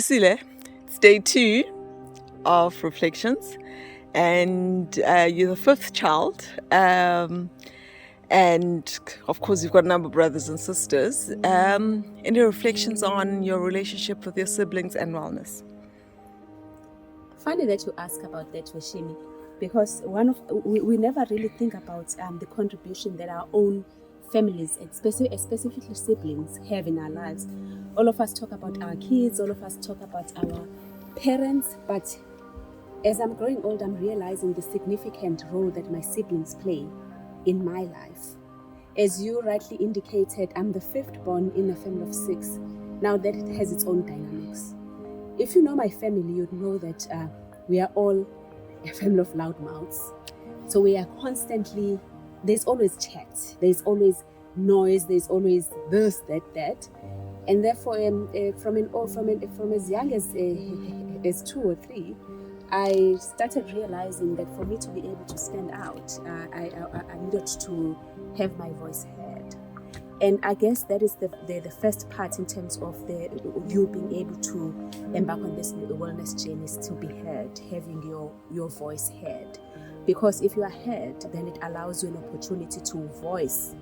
Sile, it's day 2 of Reflections, and you're the 5th child. And of course, you've got a number of brothers and sisters. Any reflections on your relationship with your siblings and wellness? Funny that you ask about that, Weshimi, because we never really think about the contribution that our own families, specifically siblings, have in our lives. All of us talk about our kids, all of us talk about our parents, but as I'm growing old, I'm realizing the significant role that my siblings play in my life. As you rightly indicated, I'm the 5th born in a family of 6. Now that it has its own dynamics. If you know my family, you'd know that we are all a family of loud mouths. So we are constantly, there's always chat, there's always noise, there's always this, that. And therefore, from as young as 2 or 3, I started realizing that for me to be able to stand out, I needed to have my voice heard. And I guess that is the first part in terms of you being able to embark on this wellness journey, is to be heard, having your voice heard. Because if you are heard, then it allows you an opportunity to voice.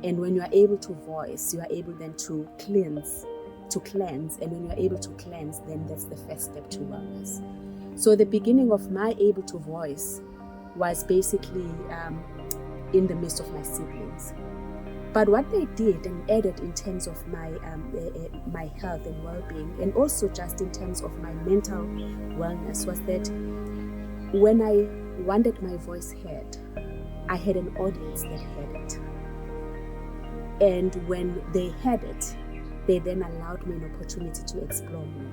And when you are able to voice, you are able then to cleanse. And when you are able to cleanse, then that's the first step to wellness. So the beginning of my able to voice was basically in the midst of my siblings. But what they did and added in terms of my health and well-being, and also just in terms of my mental wellness, was that when I wanted my voice heard, I had an audience that heard it. And when they heard it, they then allowed me an opportunity to explore more.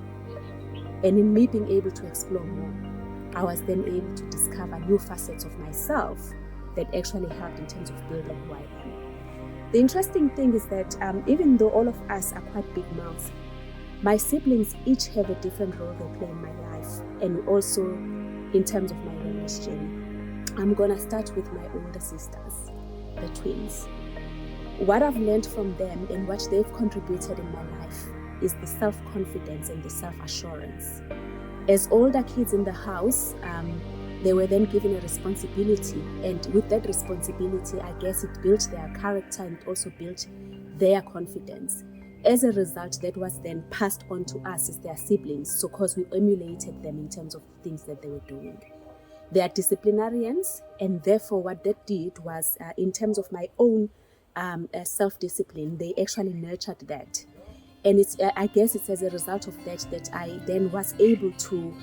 And in me being able to explore more, I was then able to discover new facets of myself that actually helped in terms of building who I am. The interesting thing is that even though all of us are quite big mouths, my siblings each have a different role they play in my life, and also in terms of my wellness journey. I'm gonna start with my older sisters, the twins. What I've learned from them and what they've contributed in my life is the self-confidence and the self-assurance. As older kids in the house, they were then given a responsibility, and with that responsibility, I guess it built their character and it also built their confidence. As a result, that was then passed on to us as their siblings, so because we emulated them in terms of the things that they were doing. They are disciplinarians, and therefore what that did was, in terms of my own self-discipline, they actually nurtured that. And I guess it's as a result of that I then was able to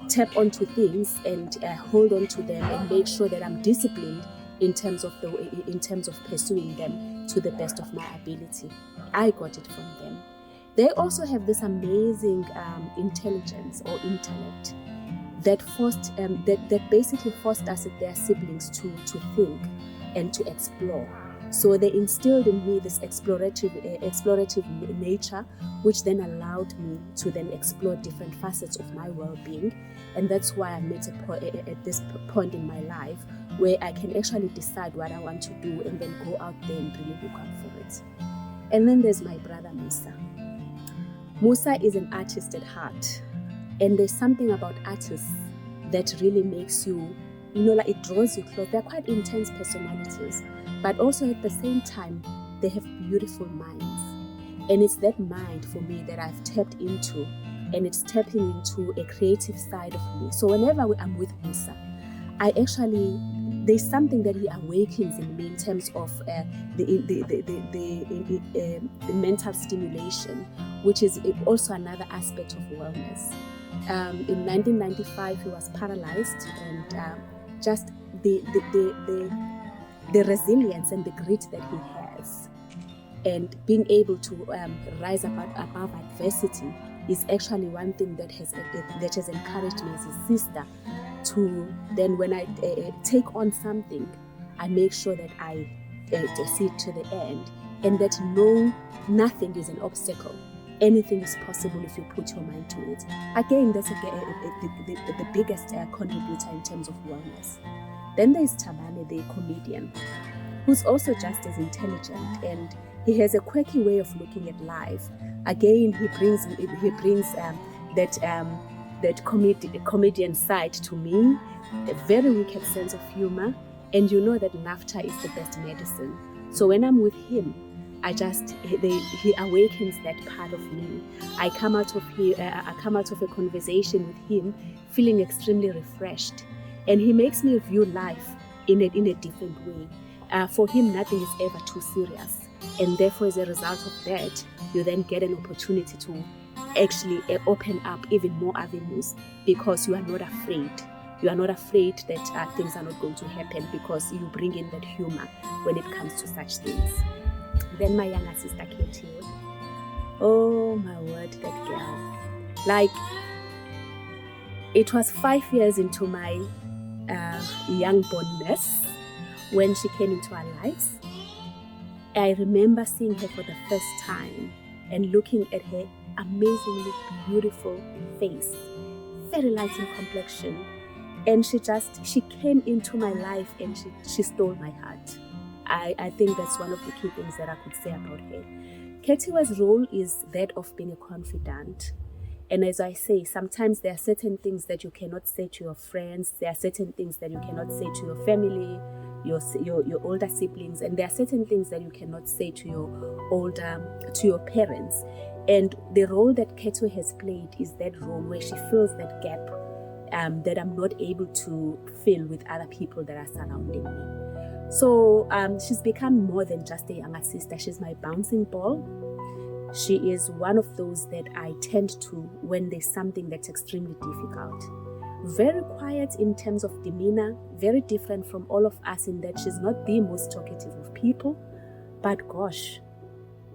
tap onto things and hold on to them and make sure that I'm disciplined in terms of pursuing them to the best of my ability. I got it from them. They also have this amazing intelligence or intellect that basically forced us as their siblings to think and to explore. So they instilled in me this explorative nature, which then allowed me to then explore different facets of my well-being. And that's why I'm at this point in my life where I can actually decide what I want to do and then go out there and really look out for it. And then there's my brother Musa. Musa is an artist at heart. And there's something about artists that really makes you, like it draws you close. They're quite intense personalities, but also at the same time, they have beautiful minds. And it's that mind for me that I've tapped into, and it's tapping into a creative side of me. So whenever I'm with Musa, there's something that he awakens in me in terms of the mental stimulation, which is also another aspect of wellness. In 1995, he was paralyzed, and just the resilience and the grit that he has, and being able to rise above adversity is actually one thing that has encouraged me as a sister to then, when I take on something, I make sure that I see it to the end, and that nothing is an obstacle. Anything is possible if you put your mind to it. Again, that's the biggest contributor in terms of wellness. Then there's Tabane, the comedian, who's also just as intelligent, and he has a quirky way of looking at life. Again, he brings comedian side to me, a very wicked sense of humor, and you know that laughter is the best medicine. So when I'm with him, he awakens that part of me. I come out of a conversation with him feeling extremely refreshed, and he makes me view life in a different way. For him, nothing is ever too serious, and therefore, as a result of that, you then get an opportunity to actually open up even more avenues, because you are not afraid. You are not afraid that things are not going to happen, because you bring in that humor when it comes to such things. Then my younger sister, Katie. Oh my word, that girl. Like, it was 5 years into my young bornness when she came into our lives. I remember seeing her for the first time and looking at her amazingly beautiful face, very light in complexion. And she came into my life and she stole my heart. I think that's one of the key things that I could say about her. Ketiwa's role is that of being a confidant. And as I say, sometimes there are certain things that you cannot say to your friends. There are certain things that you cannot say to your family, your older siblings, and there are certain things that you cannot say to your parents. And the role that Ketwa has played is that role where she fills that gap that I'm not able to fill with other people that are surrounding me. So she's become more than just a younger sister. She's my bouncing ball. She is one of those that I tend to when there's something that's extremely difficult. Very quiet in terms of demeanor, very different from all of us in that she's not the most talkative of people. But gosh,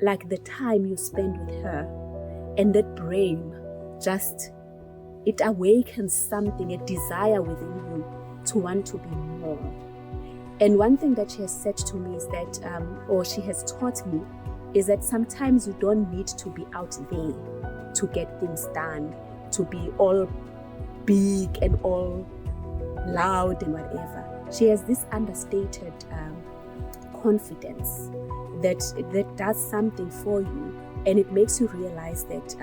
like the time you spend with her and that brain it awakens something, a desire within you to want to be more. And one thing that she has said to me is that, or she has taught me, is that sometimes you don't need to be out there to get things done, to be all big and all loud and whatever. She has this understated confidence that does something for you, and it makes you realize that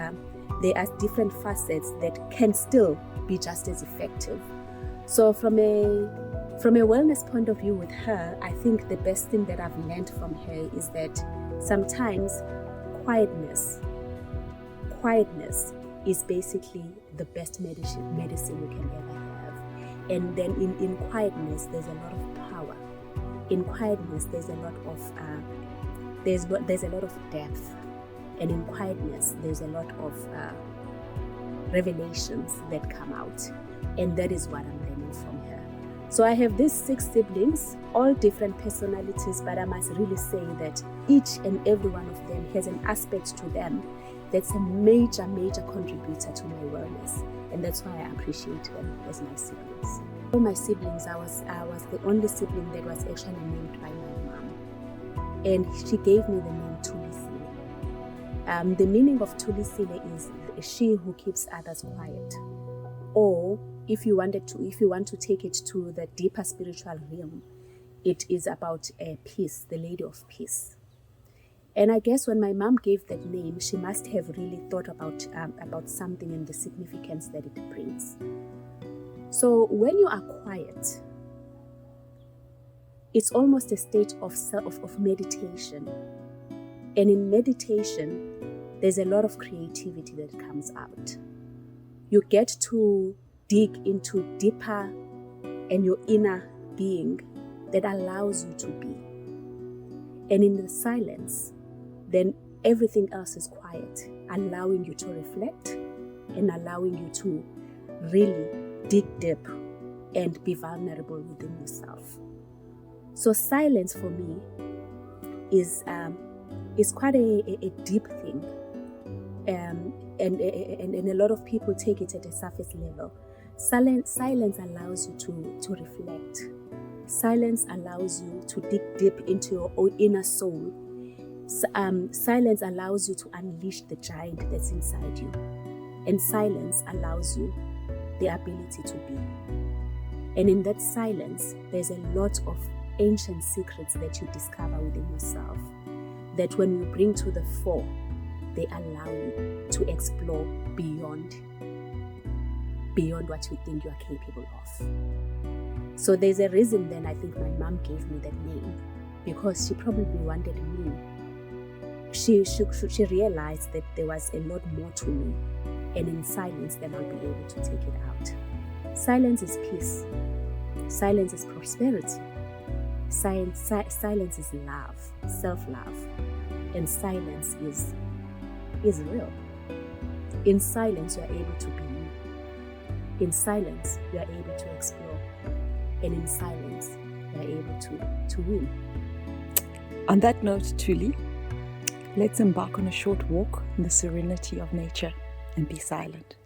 there are different facets that can still be just as effective. So from a wellness point of view with her, I think the best thing that I've learned from her is that sometimes quietness is basically the best medicine you can ever have. And then in quietness, there's a lot of power. In quietness, there's a lot of depth. And in quietness, there's a lot of revelations that come out. And that is what I'm learning from her. So I have these 6 siblings, all different personalities, but I must really say that each and every one of them has an aspect to them that's a major, major contributor to my wellness. And that's why I appreciate them as my siblings. All my siblings, I was the only sibling that was actually named by my mom. And she gave me the name Tulisile. The meaning of Tulisile is she who keeps others quiet. Or if you want to take it to the deeper spiritual realm, it is about peace, the Lady of Peace. And I guess when my mom gave that name, she must have really thought about something and the significance that it brings. So when you are quiet, it's almost a state of meditation. And in meditation, there's a lot of creativity that comes out. You get to dig into deeper and your inner being that allows you to be. And in the silence, then everything else is quiet, allowing you to reflect and allowing you to really dig deep and be vulnerable within yourself. So silence for me is quite a deep thing. And a lot of people take it at a surface level. Silence allows you to reflect. Silence allows you to dig deep into your own inner soul. Silence allows you to unleash the giant that's inside you. And silence allows you the ability to be. And in that silence, there's a lot of ancient secrets that you discover within yourself that when you bring to the fore, they allow you to explore beyond beyond what you think you are capable of. So there's a reason then I think my mom gave me that name, because she probably wanted me. She realized that there was a lot more to me, and in silence then I'll be able to take it out. Silence is peace. Silence is prosperity. Silence is love, self-love, and silence is real. In silence, you are able to be you. In silence, you are able to explore, and in silence, you are able to win. On that note, Thuli, let's embark on a short walk in the serenity of nature and be silent.